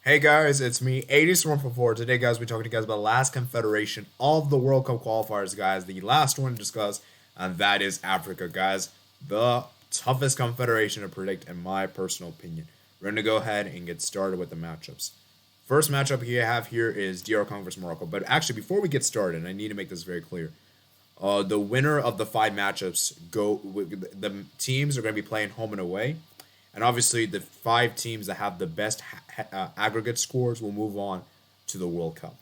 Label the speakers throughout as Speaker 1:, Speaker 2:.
Speaker 1: Hey guys, it's me, 84. Today, guys, we're talking to you guys about the last confederation of the World Cup qualifiers, guys. The last one to discuss, and that is Africa, guys. The toughest confederation to predict, in my personal opinion. We're going to go ahead and get started with the matchups. First matchup you have here is DR Congo versus Morocco. But actually, before we get started, I need to make this very clear. The winner of the five matchups go. The teams are going to be playing home and away, and obviously the five teams that have the best aggregate scores will move on to the World Cup.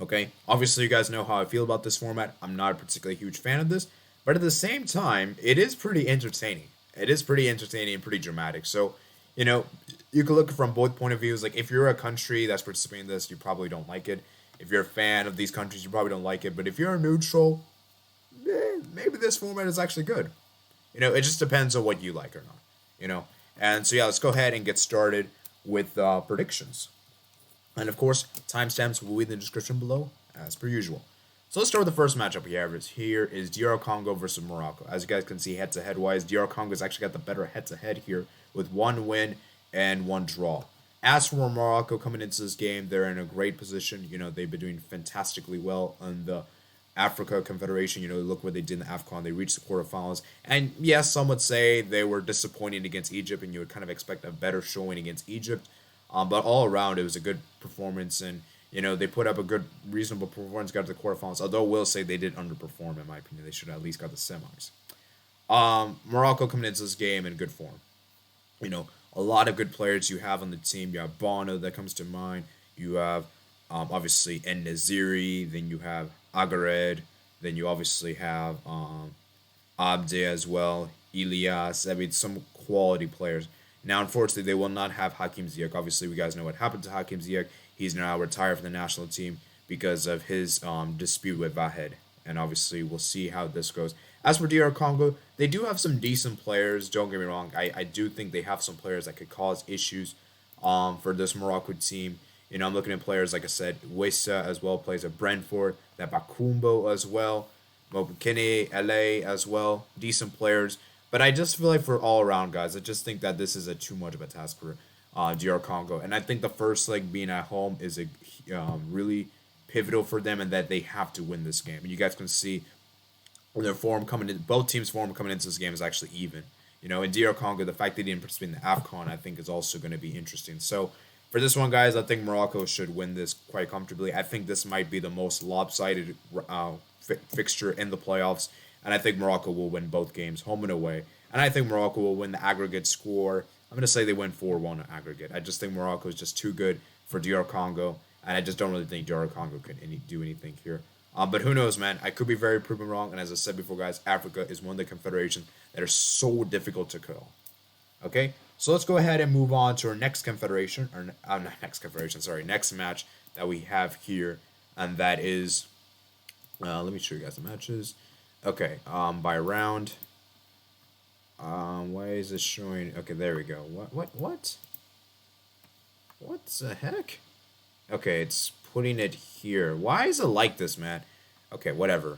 Speaker 1: Okay, obviously you guys know how I feel about this format. I'm not a particularly huge fan of this, but at the same time, it is pretty entertaining. It is pretty entertaining and pretty dramatic. So, you know, you can look from both point of views. Like if you're a country that's participating in this, you probably don't like it. If you're a fan of these countries, you probably don't like it. But if you're a neutral, maybe this format is actually good. It just depends on what you like or not. You know, and so yeah, let's go ahead and get started with predictions. And of course, timestamps will be in the description below, as per usual. So let's start with the first matchup we have. Here is DR Congo versus Morocco. As you guys can see, head-to-head wise, DR Congo's actually got the better head-to-head here with one win and one draw. As for Morocco coming into this game, they're in a great position. They've been doing fantastically well on the Africa Confederation. Look what they did in the AFCON. They reached the quarterfinals. And yes, some would say they were disappointing against Egypt, and you would kind of expect a better showing against Egypt. But all around, it was a good performance, and they put up a good, reasonable performance, got to the quarterfinals. Although I will say they did underperform, in my opinion. They should have at least got the semis. Morocco coming into this game in good form. A lot of good players you have on the team. You have Bono that comes to mind. You have obviously En Naziri. Then you have Agared. Then you obviously have Abde as well. Ilias. I mean, some quality players. Now, unfortunately, they will not have Hakim Ziyech. Obviously, we guys know what happened to Hakim Ziyech. He's now retired from the national team because of his dispute with Vahed. And obviously, we'll see how this goes. As for DR Congo, they do have some decent players. Don't get me wrong. I do think they have some players that could cause issues for this Morocco team. I'm looking at players, like I said, Wissa as well plays at Brentford, that Bakumbo as well, Mobukene, LA as well. Decent players. But I just feel like for all around guys, I just think that this is a too much of a task for DR Congo. And I think the first leg being at home is a really pivotal for them and that they have to win this game. And you guys can see their form coming in, both teams' form coming into this game is actually even. In DR Congo, the fact they didn't participate in the AFCON, I think, is also going to be interesting. So for this one, guys, I think Morocco should win this quite comfortably. I think this might be the most lopsided fixture in the playoffs, and I think Morocco will win both games, home and away. And I think Morocco will win the aggregate score. I'm going to say they win 4-1 aggregate. I just think Morocco is just too good for DR Congo, and I just don't really think DR Congo can do anything here. But who knows, man? I could be very proven wrong. And as I said before, guys, Africa is one of the confederations that are so difficult to call. Okay, so let's go ahead and move on to our next confederation, or not next confederation, sorry, next match that we have here, and that is, let me show you guys the matches. Okay, by round. Why is this showing? Okay, there we go. What the heck? Okay, it's putting it here. Why is it like this, man? Okay, whatever.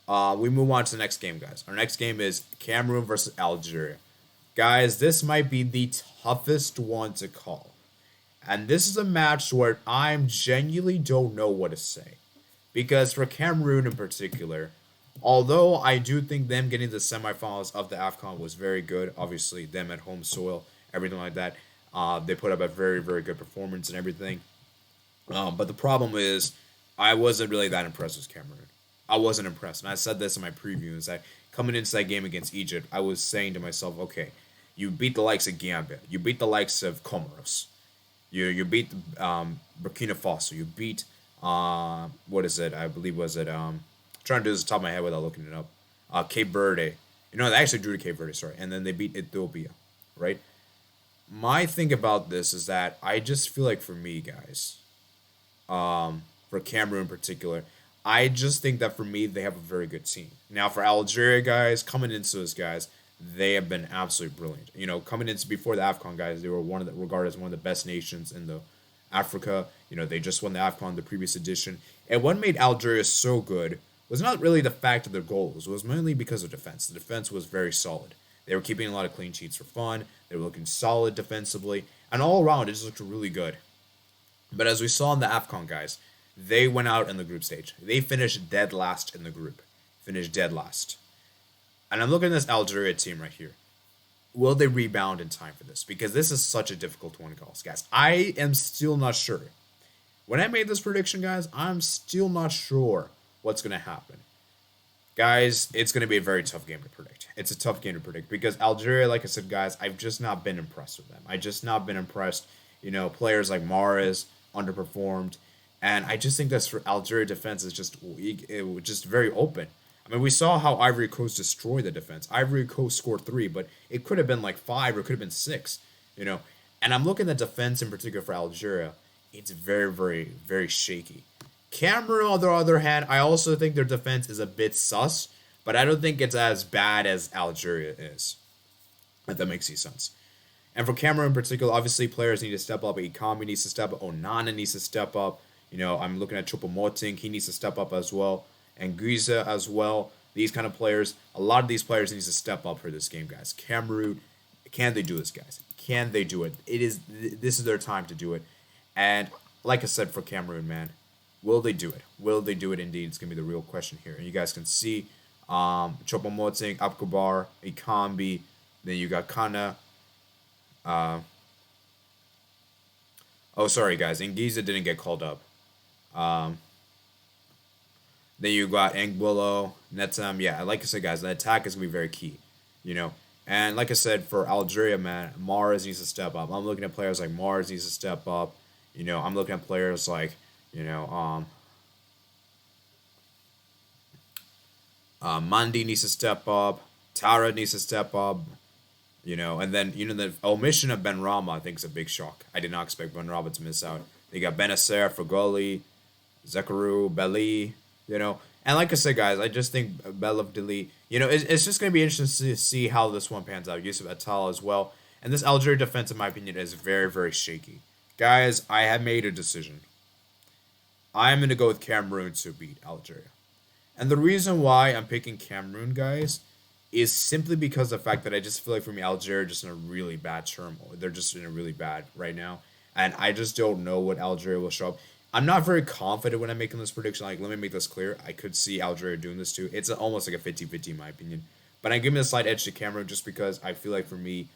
Speaker 1: We move on to the next game, guys. Our next game is Cameroon versus Algeria. Guys, this might be the toughest one to call. And this is a match where I genuinely don't know what to say. Because for Cameroon in particular, although I do think them getting to the semifinals of the AFCON was very good, obviously them at home soil, everything like that, they put up a very, very good performance and everything. But the problem is, I wasn't really that impressed with Cameroon. I wasn't impressed. And I said this in my preview, is that coming into that game against Egypt, I was saying to myself, okay, you beat the likes of Gambia. You beat the likes of Comoros. You beat Burkina Faso. You beat, what is it? I believe was it, trying to do this off the top of my head without looking it up. Cape Verde. They actually drew to Cape Verde, sorry. And then they beat Ethiopia, right? My thing about this is that I just feel like for me, guys, for Cameroon in particular, I just think that for me, they have a very good team. Now, for Algeria, guys, coming into this, guys, they have been absolutely brilliant. Coming into before the AFCON, guys, they were regarded as one of the best nations in the Africa. They just won the AFCON the previous edition. And what made Algeria so good was not really the fact of their goals. It was mainly because of defense. The defense was very solid. They were keeping a lot of clean sheets for fun. They were looking solid defensively. And all around, it just looked really good. But as we saw in the AFCON, guys, they went out in the group stage. They finished dead last in the group. Finished dead last. And I'm looking at this Algeria team right here. Will they rebound in time for this? Because this is such a difficult one, guys. I am still not sure. When I made this prediction, guys, I'm still not sure what's going to happen. Guys, it's going to be a very tough game to predict. It's a tough game to predict because Algeria, like I said, guys, I've just not been impressed with them. I just not been impressed. Players like Mahrez underperformed. And I just think that for Algeria defense is just weak. It was just very open. I mean, we saw how Ivory Coast destroyed the defense. Ivory Coast scored 3, but it could have been like 5 or it could have been 6. And I'm looking at defense in particular for Algeria. It's very, very, very shaky. Cameroon, on the other hand, I also think their defense is a bit sus, but I don't think it's as bad as Algeria is. If that makes any sense. And for Cameroon in particular, obviously players need to step up. Ikami needs to step up. Onana needs to step up. I'm looking at Choupo-Moting. He needs to step up as well. And Guiza as well. These kind of players, a lot of these players need to step up for this game, guys. Cameroon, can they do this, guys? Can they do it? This is their time to do it. And like I said, for Cameroon, man, will they do it? Will they do it indeed? It's going to be the real question here. And you guys can see Choupo-Moting, Abkabar, Ikambi, then you got Kana. Sorry, guys. Ngiza didn't get called up. Then you got Anguillo, Netam. Yeah, like I said, guys, the attack is going to be very key. And like I said, for Algeria, man, Mahrez needs to step up. I'm looking at players like Mahrez needs to step up. I'm looking at players like, Mandi needs to step up. Tara needs to step up. And then, the omission of Ben Rama, I think, is a big shock. I did not expect Ben Rama to miss out. They got Benacer, Fagoli, Zekaru, Belly, And like I said, guys, I just think Belov Dili, it's just going to be interesting to see how this one pans out. Yusuf Attal as well. And this Algeria defense, in my opinion, is very, very shaky. Guys, I have made a decision. I'm going to go with Cameroon to beat Algeria. And the reason why I'm picking Cameroon, guys, is simply because of the fact that I just feel like for me, Algeria just in a really bad turmoil. They're just in a really bad right now. And I just don't know what Algeria will show up. I'm not very confident when I'm making this prediction. Like, let me make this clear. I could see Algeria doing this too. It's almost like a 50-50 in my opinion. But I'm giving a slight edge to Cameroon just because I feel like for me,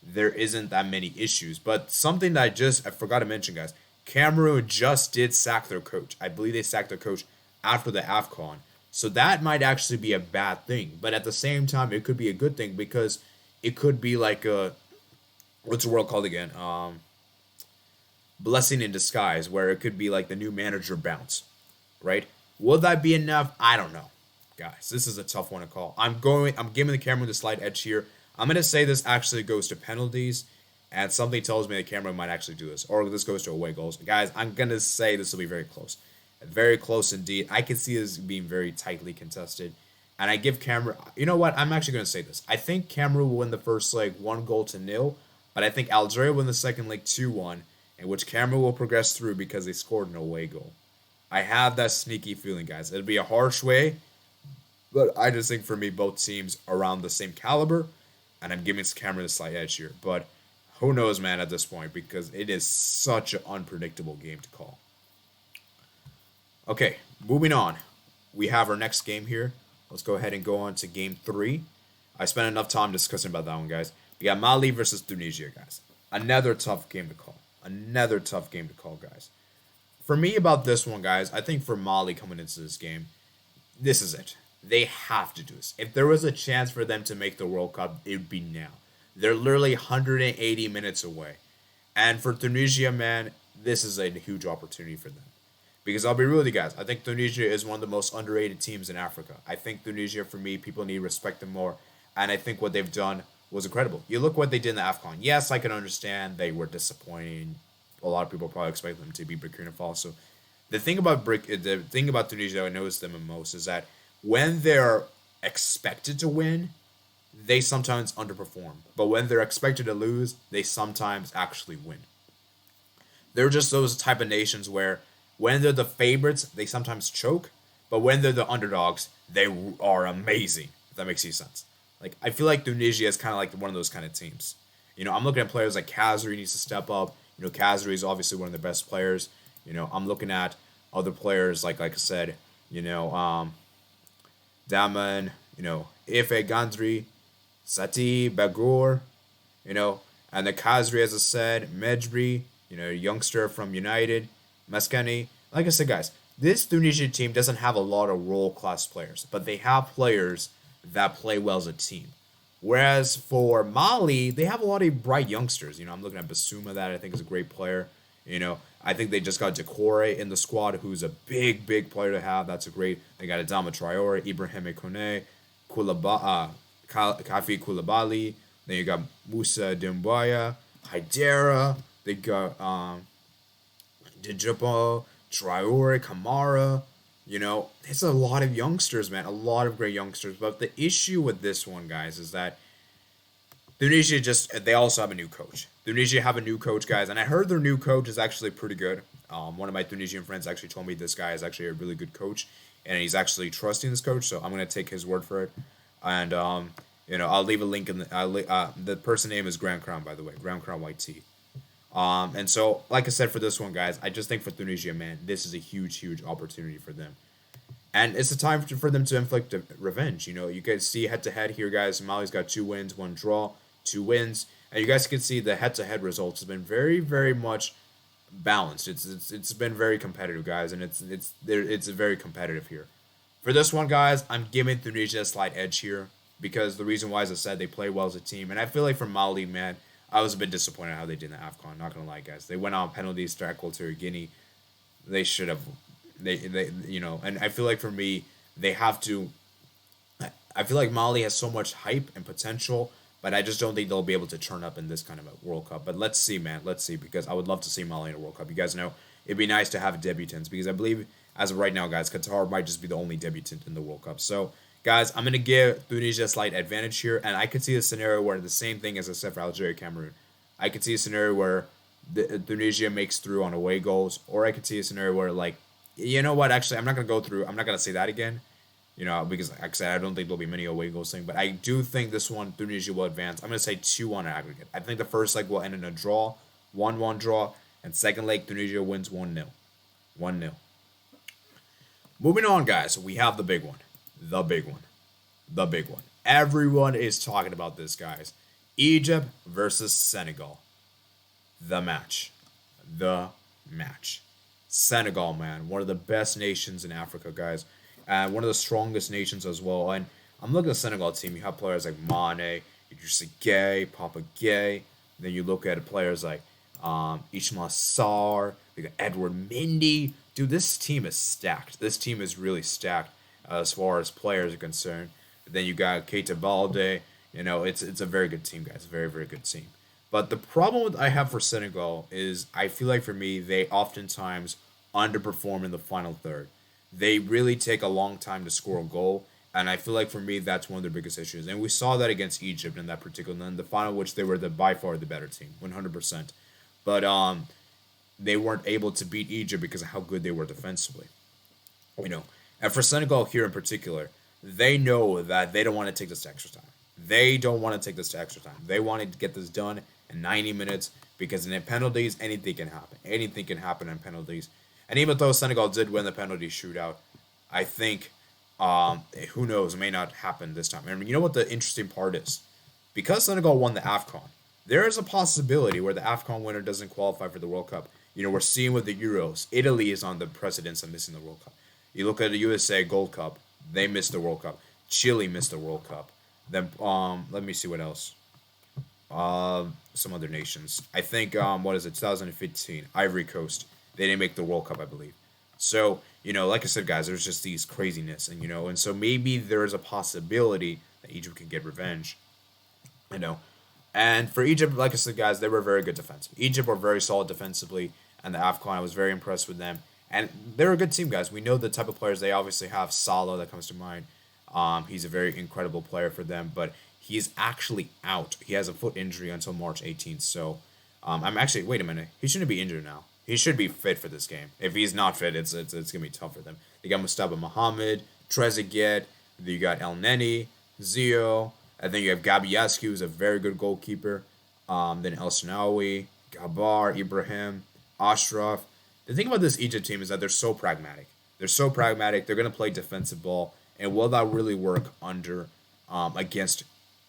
Speaker 1: there isn't that many issues. But something that I forgot to mention, guys. Cameroon just did sack their coach. I believe they sacked their coach after the AFCON. So that might actually be a bad thing. But at the same time, it could be a good thing because it could be like what's the world called again? Blessing in disguise, where it could be like the new manager bounce, right? Will that be enough? I don't know. Guys, this is a tough one to call. I'm giving the Cameroon the slight edge here. I'm going to say this actually goes to penalties, and something tells me that Cameroon might actually do this, or this goes to away goals. Guys, I'm going to say this will be very close. Very close indeed. I can see this being very tightly contested. And I give Cameroon... You know what? I'm actually going to say this. I think Cameroon will win the first leg 1-0, but I think Algeria will win the second leg 2-1, in which Cameroon will progress through because they scored an away goal. I have that sneaky feeling, guys. It'll be a harsh way, but I just think for me, both teams are around the same caliber, and I'm giving Cameroon a slight edge here. But who knows, man, at this point, because it is such an unpredictable game to call. Okay, moving on. We have our next game here. Let's go ahead and go on to game 3. I spent enough time discussing about that one, guys. We got Mali versus Tunisia, guys. Another tough game to call. Another tough game to call, guys. For me about this one, guys, I think for Mali coming into this game, this is it. They have to do this. If there was a chance for them to make the World Cup, it would be now. They're literally 180 minutes away. And for Tunisia, man, this is a huge opportunity for them. Because I'll be real with you guys, I think Tunisia is one of the most underrated teams in Africa. I think Tunisia, for me, people need to respect them more. And I think what they've done was incredible. You look what they did in the AFCON. Yes, I can understand they were disappointing. A lot of people probably expect them to be Burkina Faso. The thing about Tunisia that I noticed them the most is that when they're expected to win, they sometimes underperform. But when they're expected to lose, they sometimes actually win. They're just those type of nations where when they're the favorites, they sometimes choke. But when they're the underdogs, they are amazing. If that makes any sense. Like, I feel like Tunisia is kind of like one of those kind of teams. I'm looking at players like Kazri needs to step up. Kazri is obviously one of the best players. I'm looking at other players like I said, Daman, Ife Gandri, Sati Bagur, you know, and the Kazri, as I said, Mejbri, youngster from United, Maskani. Like I said, guys, this Tunisia team doesn't have a lot of world class players, but they have players that play well as a team. Whereas for Mali, they have a lot of bright youngsters. I'm looking at Basuma, that I think is a great player. I think they just got Decore in the squad, who's a big, big player to have. That's a great. They got Adama Traore, Ibrahim Kone, Kafi Koulibaly. Then you got Musa Dembaya, Haidara. They got Dijipo, Traore, Kamara. It's a lot of youngsters, man. A lot of great youngsters. But the issue with this one, guys, is that Tunisia they also have a new coach. Tunisia have a new coach, guys. And I heard their new coach is actually pretty good. One of my Tunisian friends actually told me this guy is actually a really good coach. And he's actually trusting this coach. So I'm going to take his word for it. And, I'll leave a link in the person name is Grand Crown, by the way. Grand Crown YT. And so, like I said, for this one, guys, I just think for Tunisia, man, this is a huge, huge opportunity for them. And it's a time for them to inflict revenge. You guys see head-to-head here, guys. Mali's got 2 wins, 1 draw, 2 wins. And you guys can see the head-to-head results have been very, very much balanced. It's been very competitive, guys, and it's very competitive here. For this one, guys, I'm giving Tunisia a slight edge here because the reason why, as I said, they play well as a team. And I feel like for Mali, man, I was a bit disappointed how they did in the AFCON. Not gonna lie, guys. They went on penalties to Equatorial Guinea. They should have, and I feel like for me, they have to. I feel like Mali has so much hype and potential, but I just don't think they'll be able to turn up in this kind of a World Cup. But let's see, man. Let's see, because I would love to see Mali in a World Cup. You guys know it'd be nice to have debutants because I believe as of right now, guys, Qatar might just be the only debutant in the World Cup. So, guys, I'm going to give Tunisia a slight advantage here, and I could see a scenario where the same thing as I said for Algeria, Cameroon. I could see a scenario where Tunisia makes through on away goals, or I could see a scenario where, like, you know what, actually, I'm not going to go through, I'm not going to say that again, because, like I said, I don't think there'll be many away goals thing, but I do think this one, Tunisia will advance. I'm going to say 2-1 aggregate. I think the first leg will end in a draw, 1-1 draw, and second leg, Tunisia wins 1-0. 1-0. Moving on, guys, we have the big one. The big one. The big one. Everyone is talking about this, guys. Egypt versus Senegal. The match. The match. Senegal, man. One of the best nations in Africa, guys. And one of the strongest nations as well. And I'm looking at the Senegal team. You have players like Mane, Idrissa Gueye, Papa Gueye. Then you look at players like Ismail Sarr. You got Edward Mendy. Dude, this team is stacked. This team is really stacked as far as players are concerned. Then you got Keita Balde. It's a very good team, guys. Very, very good team. But the problem I have for Senegal is I feel like for me, they oftentimes underperform in the final third. They really take a long time to score a goal. And I feel like for me, that's one of their biggest issues. And we saw that against Egypt in that particular, in the final, which they were by far the better team, 100%. But they weren't able to beat Egypt because of how good they were defensively. And for Senegal here in particular, they know that they don't want to take this to extra time. They don't want to take this to extra time. They want to get this done in 90 minutes because in penalties, anything can happen. Anything can happen in penalties. And even though Senegal did win the penalty shootout, I think, who knows, it may not happen this time. And you know what the interesting part is? Because Senegal won the AFCON, there is a possibility where the AFCON winner doesn't qualify for the World Cup. We're seeing with the Euros, Italy is on the precedence of missing the World Cup. You look at the USA Gold Cup, they missed the World Cup. Chile missed the World Cup. Then let me see what else. Some other nations. I think 2015, Ivory Coast. They didn't make the World Cup, I believe. So, like I said, guys, there's just these craziness, and so maybe there is a possibility that Egypt can get revenge. And for Egypt, like I said, guys, they were very good defensively. Egypt were very solid defensively, and the AFCON, I was very impressed with them. And they're a good team, guys. We know the type of players they obviously have. Salah, that comes to mind. He's a very incredible player for them, but he's actually out. He has a foot injury until March 18th. So, wait a minute. He shouldn't be injured now. He should be fit for this game. If he's not fit, it's gonna be tough for them. They got Mustafa Mohamed, Trezeguet. You got El Neni, Zio. And then you have Gabiascu, who's a very good goalkeeper. Then El Shanawi, Gabar, Ibrahim, Ashraf. The thing about this Egypt team is that they're so pragmatic. They're so pragmatic. They're going to play defensive ball, and will that really work under against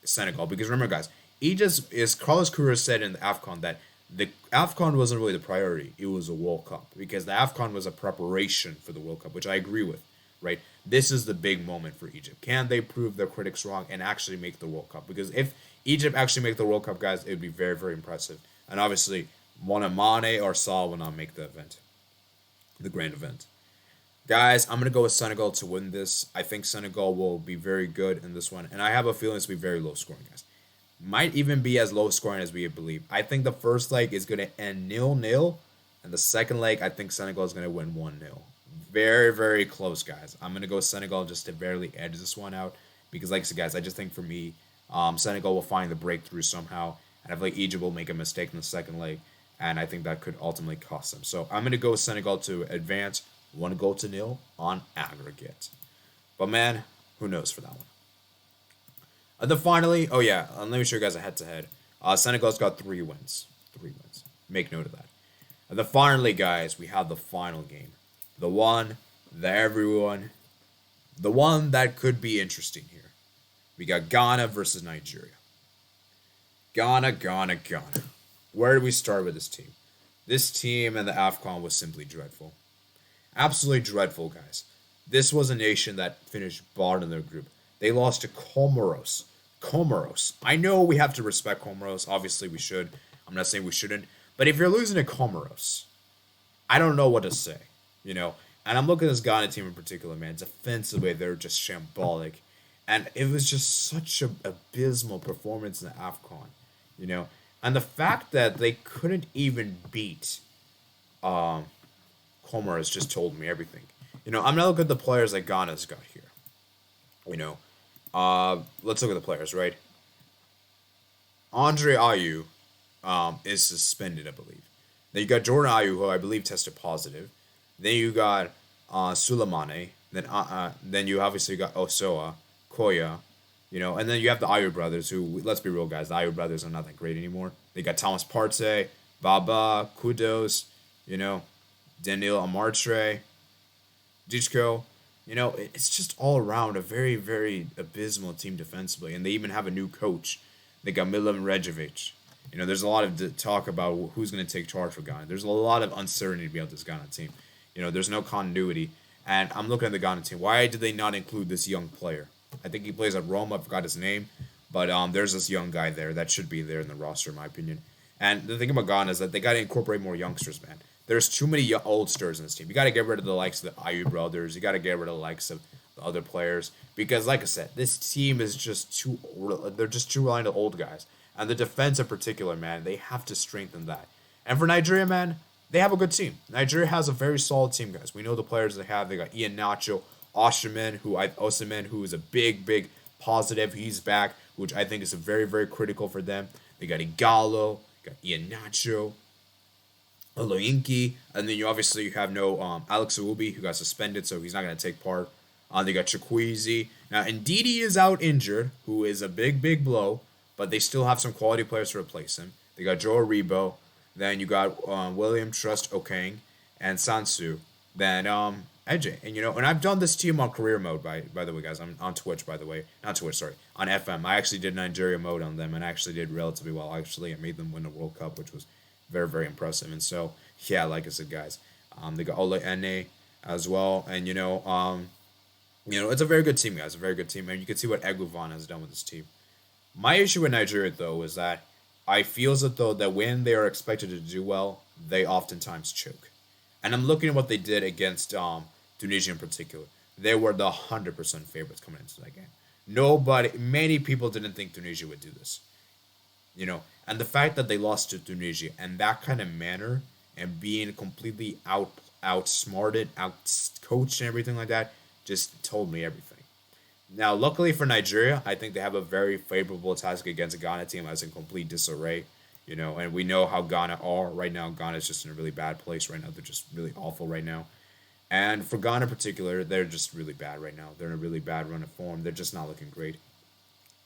Speaker 1: Senegal? Because remember, guys, Egypt is Carlos Kura said in the Afcon that the Afcon wasn't really the priority. It was a World Cup because the Afcon was a preparation for the World Cup, which I agree with. Right, this is the big moment for Egypt. Can they prove their critics wrong and actually make the World Cup? Because if Egypt actually make the World Cup, guys, it would be very, very impressive. And obviously, Mane or Salah will not make the event, the grand event. Guys, I'm gonna go with Senegal to win this. I think Senegal will be very good in this one, and I have a feeling it's gonna be very low scoring, guys. Might even be as low scoring as we believe. I think the first leg is gonna end 0-0, and the second leg, I think Senegal is gonna win 1-0. Very, very close, guys. I'm going to go Senegal just to barely edge this one out. Because, like I said, guys, I just think for me, Senegal will find the breakthrough somehow. And I feel like Egypt will make a mistake in the second leg. And I think that could ultimately cost them. So I'm going to go with Senegal to advance 1-0 on aggregate. But, man, who knows for that one. Then finally, oh, yeah, let me show you guys a head-to-head. Senegal's got 3 wins. 3 wins. Make note of that. And then finally, guys, we have the final game. The one that could be interesting here. We got Ghana versus Nigeria. Ghana. Where do we start with this team? This team and the AFCON was simply dreadful. Absolutely dreadful, guys. This was a nation that finished bottom of their group. They lost to Comoros. I know we have to respect Comoros. Obviously, we should. I'm not saying we shouldn't. But if you're losing to Comoros, I don't know what to say. And I'm looking at this Ghana team in particular, man. Defensively, they're just shambolic. And it was just such an abysmal performance in the AFCON, And the fact that they couldn't even beat Comoros just told me everything. I'm going to look at the players that Ghana's got here. Let's look at the players, right? Andre Ayew is suspended, I believe. Then you got Jordan Ayew, who I believe tested positive. Then you got Sulemane. Then you obviously got Osoa, Koya, and then you have the Ayew brothers, who, let's be real, guys, the Ayew brothers are not that great anymore. They got Thomas Partey, Baba, Kudos, Daniel Amartre, Dichko. It's just all around a very, very abysmal team defensively. And they even have a new coach. They got Milan Rejovic. There's a lot of talk about who's going to take charge for Ghana. There's a lot of uncertainty about this Ghana team. There's no continuity. And I'm looking at the Ghana team. Why did they not include this young player? I think he plays at Roma. I forgot his name. But there's this young guy there that should be there in the roster, in my opinion. And the thing about Ghana is that they got to incorporate more youngsters, man. There's too many oldsters in this team. You got to get rid of the likes of the Ayew brothers. You got to get rid of the likes of the other players. Because, like I said, this team is they're just too reliant on old guys. And the defense in particular, man, they have to strengthen that. And for Nigeria, man, they have a good team. Nigeria has a very solid team, guys. We know the players they have. They got Ian Nacho, Osimhen, who is a big, big positive. He's back, which I think is very, very critical for them. They got Igalo, got Ian Nacho, Oloyinki, and then you have no Alex Iwobi, who got suspended, so he's not going to take part. They got Chukwueze. Now, Ndidi is out injured, who is a big, big blow, but they still have some quality players to replace him. They got Joe Aribo. Then you got William Trust Okang and Sansu. Then Eje. And I've done this team on career mode, by the way, guys. I'm on Twitch, by the way. Not Twitch, sorry. On FM. I actually did Nigeria mode on them and I actually did relatively well. Actually, I made them win the World Cup, which was very, very impressive. And so, yeah, like I said, guys, they got Ole Ene as well. And, it's a very good team, guys. A very good team. And you can see what Eguvan has done with this team. My issue with Nigeria, though, is that I feel as though that when they are expected to do well, they oftentimes choke. And I'm looking at what they did against Tunisia in particular. They were the 100% favorites coming into that game. Many people didn't think Tunisia would do this. And the fact that they lost to Tunisia in that kind of manner and being completely outsmarted, out-coached and everything like that just told me everything. Now, luckily for Nigeria, I think they have a very favorable task against a Ghana team that's in complete disarray. And we know how Ghana are right now. Ghana is just in a really bad place right now. They're just really awful right now. And for Ghana in particular, they're just really bad right now. They're in a really bad run of form. They're just not looking great.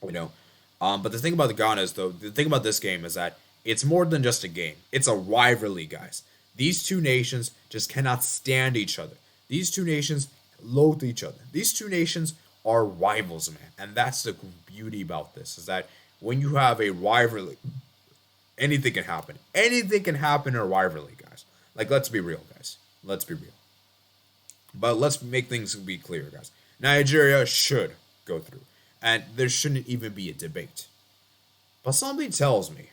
Speaker 1: But the thing about the Ghana is, though, the thing about this game is that it's more than just a game. It's a rivalry, guys. These two nations just cannot stand each other. These two nations loathe each other. These two nations are rivals, man. And that's the beauty about this, is that when you have a rivalry, anything can happen. Anything can happen in a rivalry, guys. Like, let's be real, guys. Let's be real. But let's make things be clear, guys. Nigeria should go through. And there shouldn't even be a debate. But something tells me,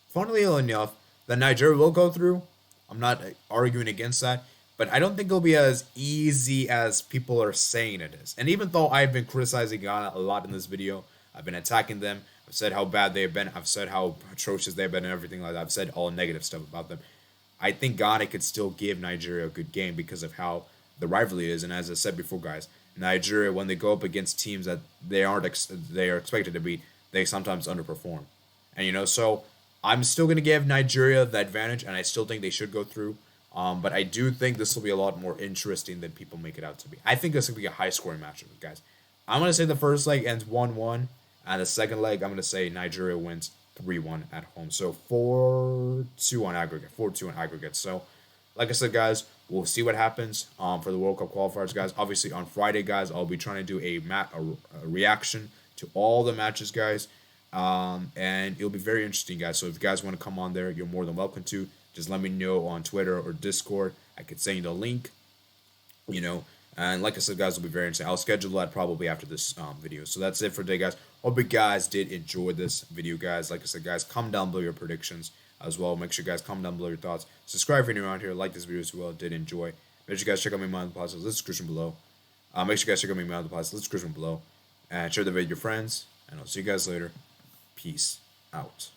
Speaker 1: funnily enough, that Nigeria will go through. I'm not arguing against that. But I don't think it'll be as easy as people are saying it is. And even though I've been criticizing Ghana a lot in this video, I've been attacking them. I've said how bad they've been. I've said how atrocious they've been and everything like that. I've said all negative stuff about them. I think Ghana could still give Nigeria a good game because of how the rivalry is. And as I said before, guys, Nigeria, when they go up against teams that they are expected to beat, they sometimes underperform. And so I'm still gonna give Nigeria the advantage, and I still think they should go through. But I do think this will be a lot more interesting than people make it out to be. I think this will be a high scoring matchup, guys. I'm gonna say the first leg ends 1-1, and the second leg I'm gonna say Nigeria wins 3-1 at home. So 4-2 on aggregate. 4-2 on aggregate. So, like I said, guys, we'll see what happens for the World Cup qualifiers, guys. Obviously, on Friday, guys, I'll be trying to do a reaction to all the matches, guys. And it'll be very interesting, guys. So if you guys want to come on there, you're more than welcome to. Just let me know on Twitter or Discord. I could send you the link, And like I said, guys, it'll be very interesting. I'll schedule that probably after this video. So that's it for today, guys. Hope you guys did enjoy this video, guys. Like I said, guys, comment down below your predictions as well. Make sure you guys comment down below your thoughts. Subscribe if you're new around here. Like this video as well. Did enjoy. Make sure you guys check out my Mind the Podcast list description below. Make sure you guys check out my Mind the Podcast list description below. And share the video with your friends. And I'll see you guys later. Peace out.